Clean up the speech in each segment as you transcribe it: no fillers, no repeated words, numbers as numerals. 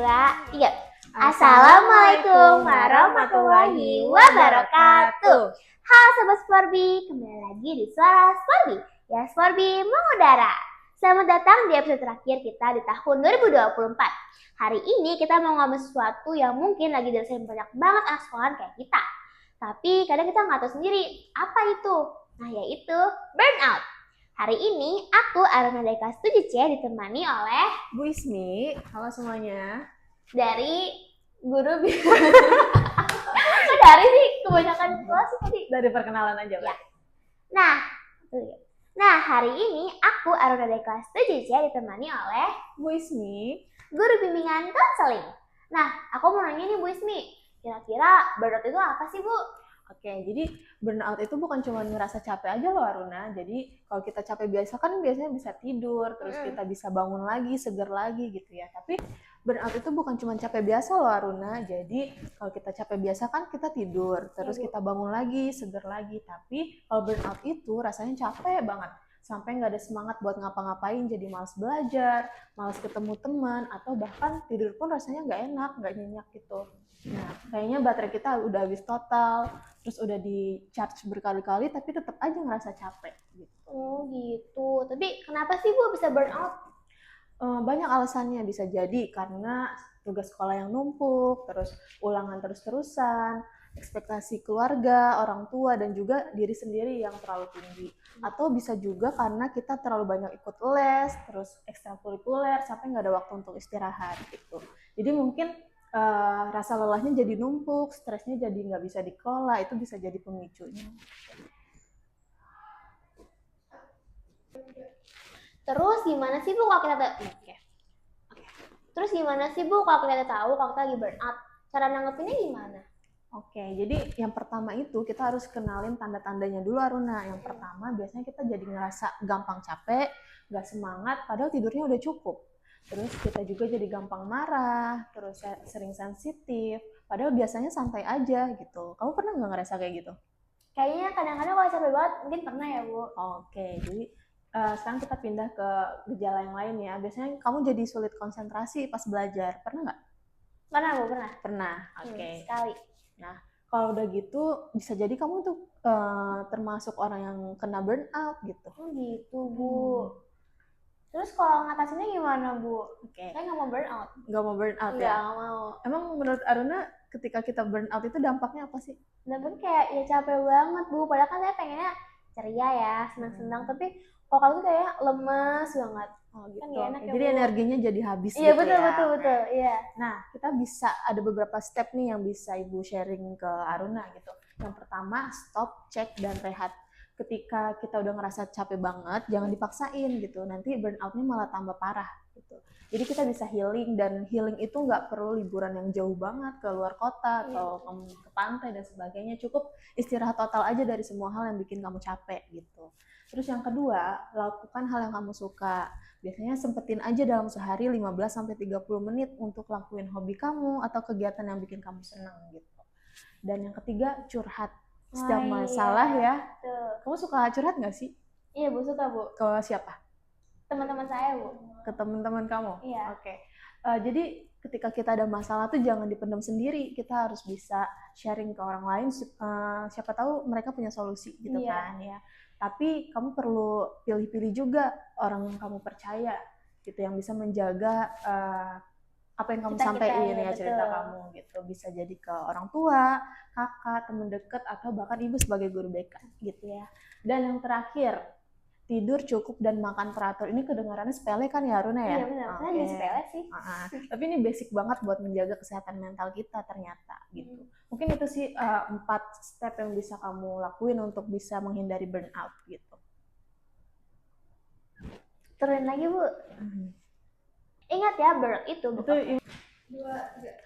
2, 3. Assalamualaikum warahmatullahi wabarakatuh. Halo Sobat Sporbi, kembali lagi di Suara Sporbi. Ya, Sporbi mengudara. Selamat datang di episode terakhir kita di tahun 2024. Hari ini kita mau ngomong sesuatu yang mungkin lagi dirasain banyak banget anak sekolahan kayak kita. Tapi kadang kita nggak tahu sendiri apa itu. Nah, yaitu burnout. Hari ini aku Aruna dari kelas 7C ditemani oleh Bu Ismi. Halo semuanya. Dari guru dari sih kebanyakan kelas tadi. Dari perkenalan aja, Pak. Ya. Nah, hari ini aku Aruna dari kelas 7C ditemani oleh Bu Ismi, guru bimbingan konseling. Nah, aku mau nanya nih Bu Ismi, kira-kira burnout itu apa sih, Bu? Oke, jadi burnout itu bukan cuma ngerasa capek aja loh Aruna. Jadi kalau kita capek biasa kan biasanya bisa tidur, terus kita bisa bangun lagi, seger lagi gitu ya. Tapi burnout itu bukan cuma capek biasa loh Aruna. Jadi kalau kita capek biasa kan kita tidur, terus kita bangun lagi, seger lagi. Tapi kalau burnout itu rasanya capek banget. Sampai nggak ada semangat buat ngapa-ngapain, jadi malas belajar, malas ketemu teman, atau bahkan tidur pun rasanya nggak enak, nggak nyenyak gitu. Nah, kayaknya baterai kita udah habis total, terus udah di charge berkali-kali, tapi tetap aja ngerasa capek gitu. Oh gitu, tapi kenapa sih Bu bisa burnout? Banyak alasannya, bisa jadi karena tugas sekolah yang numpuk, terus ulangan terus-terusan, ekspektasi keluarga, orang tua, dan juga diri sendiri yang terlalu tinggi. Atau bisa juga karena kita terlalu banyak ikut les, terus ekstrakurikuler, sampai nggak ada waktu untuk istirahat gitu. Jadi mungkin rasa lelahnya jadi numpuk, stresnya jadi nggak bisa dikelola, itu bisa jadi pemicunya. Terus gimana sih Bu kalau kita Terus gimana sih Bu kalau kita tahu kalau kita lagi burnout? Cara nanggepinnya gimana? Oke, jadi yang pertama itu kita harus kenalin tanda-tandanya dulu Aruna. Yang pertama biasanya kita jadi ngerasa gampang capek, nggak semangat, padahal tidurnya udah cukup. Terus kita juga jadi gampang marah, terus sering sensitif, padahal biasanya santai aja gitu. Kamu pernah nggak ngerasa kayak gitu? Kayaknya kadang-kadang kalau capek banget mungkin pernah ya Bu. Oke, jadi sekarang kita pindah ke gejala yang lain ya. Biasanya kamu jadi sulit konsentrasi pas belajar. Pernah nggak? Pernah Bu, pernah. Pernah, oke. Sekali. Nah, kalau udah gitu bisa jadi kamu tuh termasuk orang yang kena burnout gitu. Oh gitu Bu. Terus kalau ngatasinnya gimana Bu? Oke. Saya nggak mau burnout. Nggak mau burnout ya? Nggak mau. Emang menurut Aruna ketika kita burnout itu dampaknya apa sih? Dampaknya kayak ya capek banget Bu. Padahal kan saya pengennya ceria ya, senang-senang. Tapi kalau kamu tuh kayak lemes banget. Oh gitu. Kan gak enak ya, jadi Bu. Energinya jadi habis Iya gitu betul, ya. betul. Iya. Nah, kita bisa ada beberapa step nih yang bisa Ibu sharing ke Aruna gitu. Yang pertama, stop, cek, dan rehat. Ketika kita udah ngerasa capek banget, jangan dipaksain gitu. Nanti burnout-nya malah tambah parah gitu. Jadi kita bisa healing, dan healing itu nggak perlu liburan yang jauh banget ke luar kota atau ke pantai dan sebagainya. Cukup istirahat total aja dari semua hal yang bikin kamu capek gitu. Terus yang kedua, lakukan hal yang kamu suka. Biasanya sempetin aja dalam sehari 15-30 menit untuk lakuin hobi kamu atau kegiatan yang bikin kamu senang gitu. Dan yang ketiga, curhat. Setiap masalah ya. Tuh. Kamu suka curhat nggak sih? Iya Bu, suka Bu. Ke siapa? Teman-teman saya Bu. Ke teman-teman kamu? Iya. Oke. Jadi ketika kita ada masalah tuh jangan dipendam sendiri. Kita harus bisa sharing ke orang lain. Siapa tahu mereka punya solusi gitu kan ya. Tapi kamu perlu pilih-pilih juga orang yang kamu percaya gitu, yang bisa menjaga apa yang kamu sampaikan ya, cerita kamu gitu. Bisa jadi ke orang tua, kakak, teman dekat, atau bahkan ibu sebagai guru BK gitu ya. Dan yang terakhir, tidur cukup dan makan teratur. Ini kedengarannya sepele kan ya Aruna ya? Iya benar, kan sepele sih. Tapi ini basic banget buat menjaga kesehatan mental kita ternyata gitu. Mungkin itu sih 4 step yang bisa kamu lakuin untuk bisa menghindari burnout gitu. Turunin lagi Bu. Ingat ya, burnout itu bukan.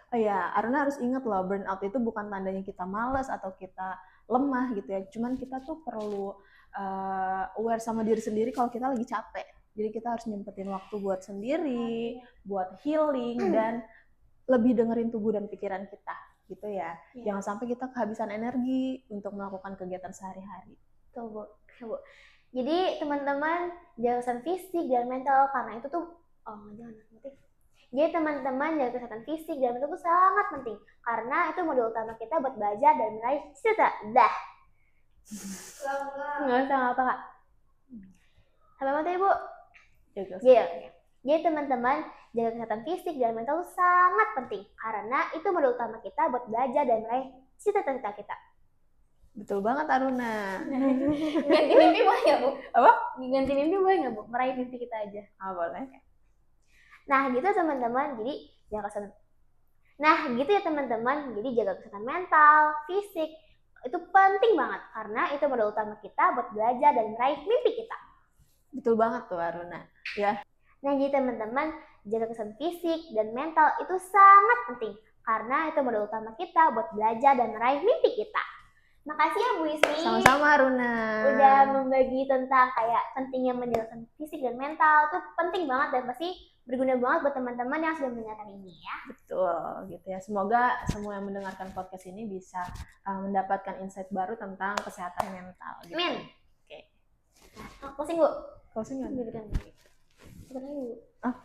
Oh ya, Aruna harus ingat loh, burnout itu bukan tandanya kita malas atau kita lemah gitu ya. Cuman kita tuh perlu aware sama diri sendiri kalau kita lagi capek. Jadi kita harus nyempetin waktu buat sendiri, buat healing, dan lebih dengerin tubuh dan pikiran kita gitu ya. Jangan sampai kita kehabisan energi untuk melakukan kegiatan sehari-hari. Tuh Bu. Jadi teman-teman jangan fisik dan mental, karena itu tuh jangan nanti. Jadi teman-teman, jaga kesehatan fisik dan mental itu sangat penting karena itu modal utama kita buat belajar dan meraih cita-cita. Dah. Nggak usah apa Kak. Sampai mati Ibu. Jadi teman-teman, jaga kesehatan fisik dan mental itu sangat penting karena itu modal utama kita buat belajar dan meraih cita-cita kita. Betul banget Aruna. Ganti mimpi boleh nggak Bu? Apa? Ganti mimpi boleh nggak Bu? Meraih mimpi kita aja. Boleh. Nah gitu teman-teman, jadi jaga kesehatan. Nah gitu ya teman-teman, jadi jaga kesehatan mental, fisik itu penting banget karena itu modal utama kita buat belajar dan meraih mimpi kita. Betul banget tuh Aruna. Ya. Nah jadi teman-teman, jaga kesehatan fisik dan mental itu sangat penting karena itu modal utama kita buat belajar dan meraih mimpi kita. Makasih ya Bu Ismi. Sama-sama Aruna. Udah membagi tentang kayak pentingnya menjaga kesehatan fisik dan mental, itu penting banget dan pasti berguna banget buat teman-teman yang sudah mendengarkan ini ya. Betul gitu ya. Semoga semua yang mendengarkan podcast ini bisa mendapatkan insight baru tentang kesehatan mental. Gitu. Amin. Oke. Nah, closing Bu. Closing nggak? Berikan lagi. Berikan lagi Bu.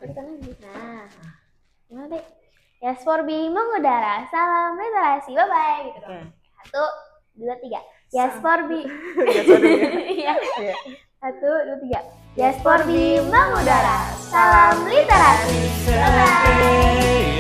Berikan lagi. Nah. Gimana deh? Yes for being mengudara. Salam literasi. Bye bye. Gitu dong. 1, 2, 3. Yes for being. Iya. 1, 2, 3. Yes for being mengudara. Salam literasi. Bye bye.